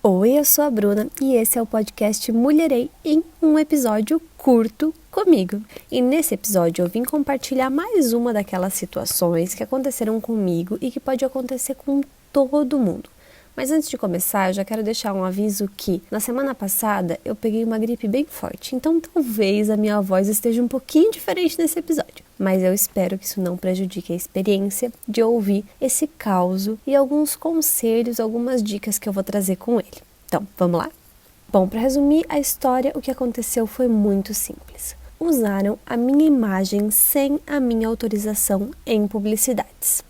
Oi, eu sou a Bruna e esse é o podcast Mulherei em um episódio curto comigo. E nesse episódio eu vim compartilhar mais uma daquelas situações que aconteceram comigo e que pode acontecer com todo mundo. Mas antes de começar, eu já quero deixar um aviso que na semana passada eu peguei uma gripe bem forte, então talvez a minha voz esteja um pouquinho diferente nesse episódio. Mas eu espero que isso não prejudique a experiência de ouvir esse caso e alguns conselhos, algumas dicas que eu vou trazer com ele. Então, vamos lá? Bom, para resumir a história, o que aconteceu foi muito simples. Usaram a minha imagem sem a minha autorização em publicidades.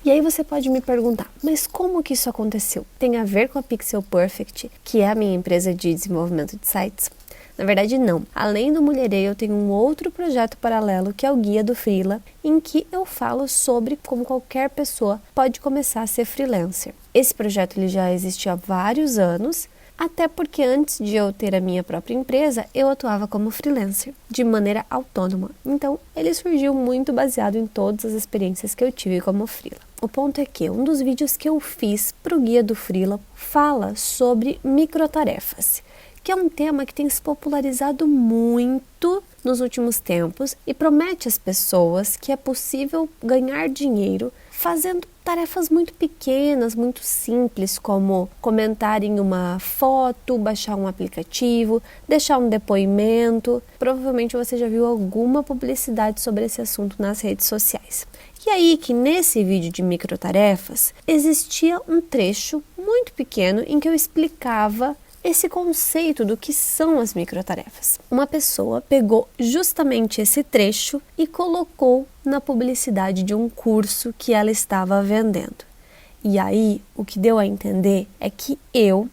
E aí você pode me perguntar, mas como que isso aconteceu? Tem a ver com a Pixel Perfect, que é a minha empresa de desenvolvimento de sites? Na verdade, não. Além do Mulherei, eu tenho um outro projeto paralelo, que é o Guia do Freela, em que eu falo sobre como qualquer pessoa pode começar a ser freelancer. Esse projeto ele já existe há vários anos, até porque antes de eu ter a minha própria empresa, eu atuava como freelancer, de maneira autônoma. Então, ele surgiu muito baseado em todas as experiências que eu tive como freela. O ponto é que um dos vídeos que eu fiz para o Guia do Freela fala sobre microtarefas, que é um tema que tem se popularizado muito nos últimos tempos e promete às pessoas que é possível ganhar dinheiro fazendo tarefas muito pequenas, muito simples, como comentar em uma foto, baixar um aplicativo, deixar um depoimento. Provavelmente você já viu alguma publicidade sobre esse assunto nas redes sociais. E aí que nesse vídeo de microtarefas existia um trecho muito pequeno em que eu explicava esse conceito do que são as microtarefas. Uma pessoa pegou justamente esse trecho e colocou na publicidade de um curso que ela estava vendendo. E aí, o que deu a entender é que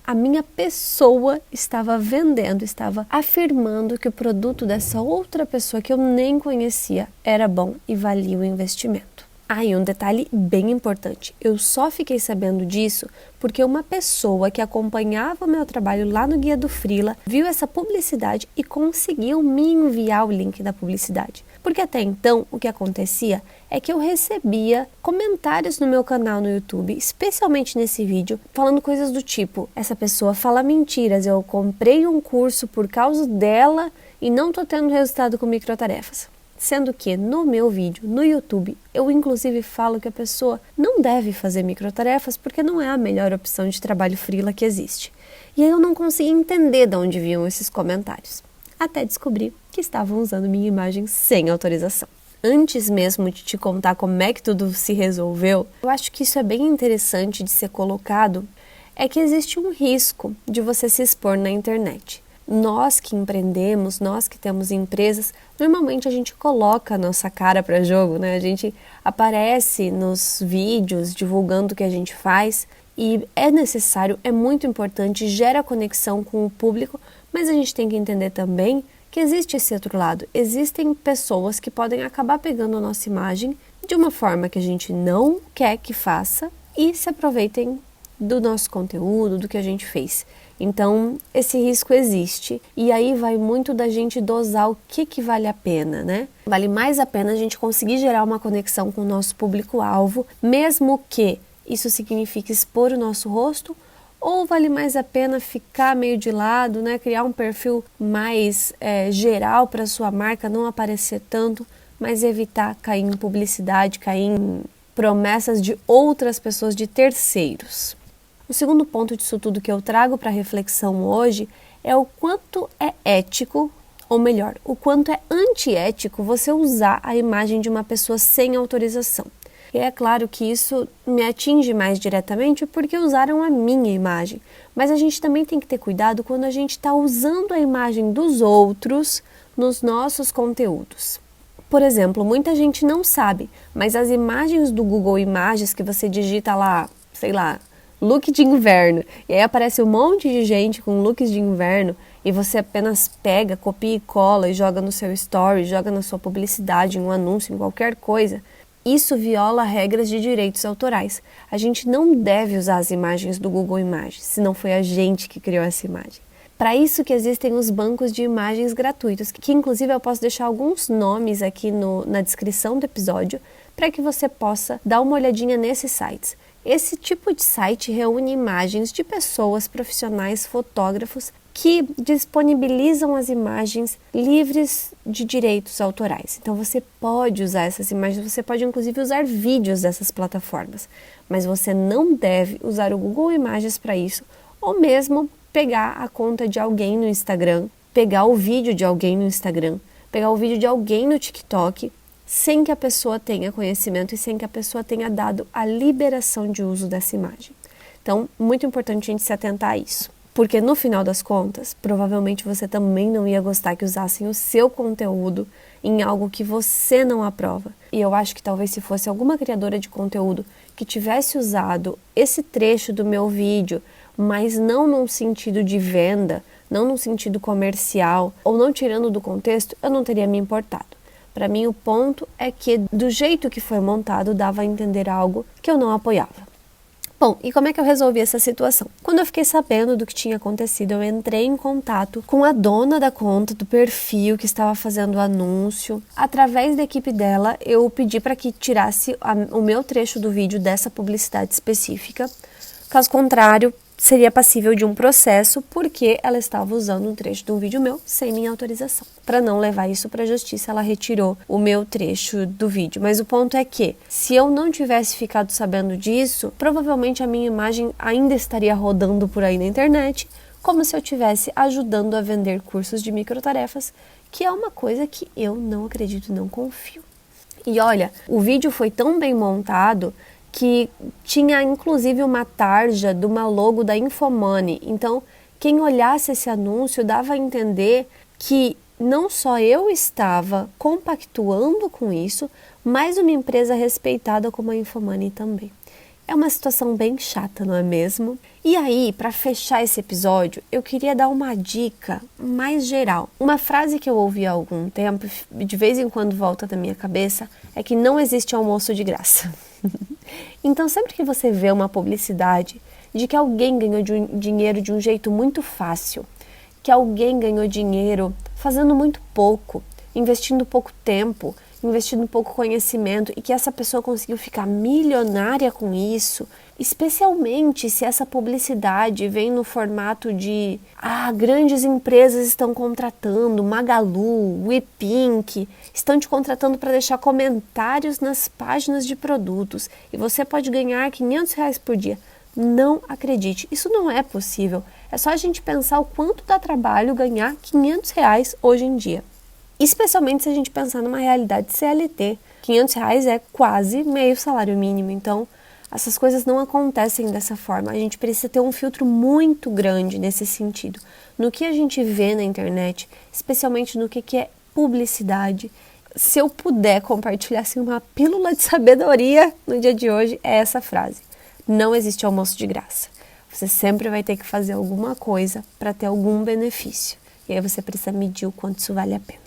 a minha pessoa, estava vendendo, estava afirmando que o produto dessa outra pessoa que eu nem conhecia era bom e valia o investimento. E um detalhe bem importante, eu só fiquei sabendo disso porque uma pessoa que acompanhava o meu trabalho lá no Guia do Freela viu essa publicidade e conseguiu me enviar o link da publicidade. Porque até então o que acontecia é que eu recebia comentários no meu canal no YouTube, especialmente nesse vídeo, falando coisas do tipo: essa pessoa fala mentiras, eu comprei um curso por causa dela e não estou tendo resultado com microtarefas. Sendo que no meu vídeo, no YouTube, eu inclusive falo que a pessoa não deve fazer microtarefas porque não é a melhor opção de trabalho freela que existe. E aí eu não conseguia entender de onde vinham esses comentários, até descobrir que estavam usando minha imagem sem autorização. Antes mesmo de te contar como é que tudo se resolveu, eu acho que isso é bem interessante de ser colocado, é que existe um risco de você se expor na internet. Nós que empreendemos, nós que temos empresas, normalmente a gente coloca a nossa cara para jogo, né? A gente aparece nos vídeos divulgando o que a gente faz e é necessário, é muito importante, gera conexão com o público, mas a gente tem que entender também que existe esse outro lado. Existem pessoas que podem acabar pegando a nossa imagem de uma forma que a gente não quer que faça e se aproveitem do nosso conteúdo, do que a gente fez. Então, esse risco existe e aí vai muito da gente dosar o que vale a pena, né? Vale mais a pena a gente conseguir gerar uma conexão com o nosso público-alvo, mesmo que isso signifique expor o nosso rosto, ou vale mais a pena ficar meio de lado, né? Criar um perfil mais geral para sua marca, não aparecer tanto, mas evitar cair em publicidade, cair em promessas de outras pessoas, de terceiros. O segundo ponto disso tudo que eu trago para reflexão hoje é o quanto é ético, ou melhor, o quanto é antiético você usar a imagem de uma pessoa sem autorização. E é claro que isso me atinge mais diretamente porque usaram a minha imagem, mas a gente também tem que ter cuidado quando a gente está usando a imagem dos outros nos nossos conteúdos. Por exemplo, muita gente não sabe, mas as imagens do Google Imagens que você digita lá, sei lá, look de inverno, e aí aparece um monte de gente com looks de inverno e você apenas pega, copia e cola e joga no seu story, joga na sua publicidade, em um anúncio, em qualquer coisa. Isso viola regras de direitos autorais. A gente não deve usar as imagens do Google Imagens, se não foi a gente que criou essa imagem. Para isso que existem os bancos de imagens gratuitos, que inclusive eu posso deixar alguns nomes aqui na descrição do episódio, para que você possa dar uma olhadinha nesses sites. Esse tipo de site reúne imagens de pessoas, profissionais, fotógrafos que disponibilizam as imagens livres de direitos autorais. Então você pode usar essas imagens, você pode inclusive usar vídeos dessas plataformas, mas você não deve usar o Google Imagens para isso, ou mesmo pegar a conta de alguém no Instagram, pegar o vídeo de alguém no Instagram, pegar o vídeo de alguém no TikTok, sem que a pessoa tenha conhecimento e sem que a pessoa tenha dado a liberação de uso dessa imagem. Então, muito importante a gente se atentar a isso. Porque no final das contas, provavelmente você também não ia gostar que usassem o seu conteúdo em algo que você não aprova. E eu acho que talvez se fosse alguma criadora de conteúdo que tivesse usado esse trecho do meu vídeo, mas não num sentido de venda, não num sentido comercial, ou não tirando do contexto, eu não teria me importado. Para mim, o ponto é que do jeito que foi montado, dava a entender algo que eu não apoiava. Bom, e como é que eu resolvi essa situação? Quando eu fiquei sabendo do que tinha acontecido, eu entrei em contato com a dona da conta, do perfil que estava fazendo o anúncio. Através da equipe dela, eu pedi para que tirasse o meu trecho do vídeo dessa publicidade específica. Caso contrário, seria passível de um processo porque ela estava usando um trecho de um vídeo meu sem minha autorização. Para não levar isso para a justiça, ela retirou o meu trecho do vídeo. Mas o ponto é que, se eu não tivesse ficado sabendo disso, provavelmente a minha imagem ainda estaria rodando por aí na internet, como se eu estivesse ajudando a vender cursos de microtarefas, que é uma coisa que eu não acredito, não confio. E olha, o vídeo foi tão bem montado que tinha inclusive uma tarja de uma logo da Infomoney. Então, quem olhasse esse anúncio dava a entender que não só eu estava compactuando com isso, mas uma empresa respeitada como a Infomoney também. É uma situação bem chata, não é mesmo? E aí, para fechar esse episódio, eu queria dar uma dica mais geral. Uma frase que eu ouvi há algum tempo, de vez em quando volta da minha cabeça, é que não existe almoço de graça. Então, sempre que você vê uma publicidade de que alguém ganhou dinheiro de um jeito muito fácil, que alguém ganhou dinheiro fazendo muito pouco, investindo pouco tempo, investindo pouco conhecimento e que essa pessoa conseguiu ficar milionária com isso, especialmente se essa publicidade vem no formato de grandes empresas estão contratando, Magalu, WePink, estão te contratando para deixar comentários nas páginas de produtos e você pode ganhar R$500 por dia. Não acredite, isso não é possível. É só a gente pensar o quanto dá trabalho ganhar R$500 hoje em dia. Especialmente se a gente pensar numa realidade CLT. R$500 é quase meio salário mínimo, então essas coisas não acontecem dessa forma. A gente precisa ter um filtro muito grande nesse sentido. No que a gente vê na internet, especialmente no que é publicidade. Se eu puder compartilhar assim, uma pílula de sabedoria no dia de hoje, é essa frase. Não existe almoço de graça. Você sempre vai ter que fazer alguma coisa para ter algum benefício. E aí você precisa medir o quanto isso vale a pena.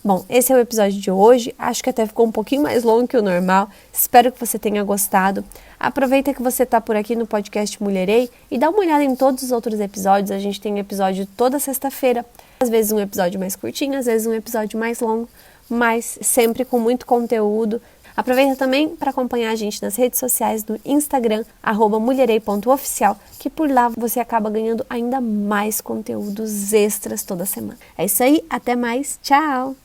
Bom, esse é o episódio de hoje, acho que até ficou um pouquinho mais longo que o normal, espero que você tenha gostado. Aproveita que você está por aqui no podcast Mulherei e dá uma olhada em todos os outros episódios, a gente tem episódio toda sexta-feira, às vezes um episódio mais curtinho, às vezes um episódio mais longo, mas sempre com muito conteúdo. Aproveita também para acompanhar a gente nas redes sociais no Instagram, @mulherei.oficial, que por lá você acaba ganhando ainda mais conteúdos extras toda semana. É isso aí, até mais, tchau!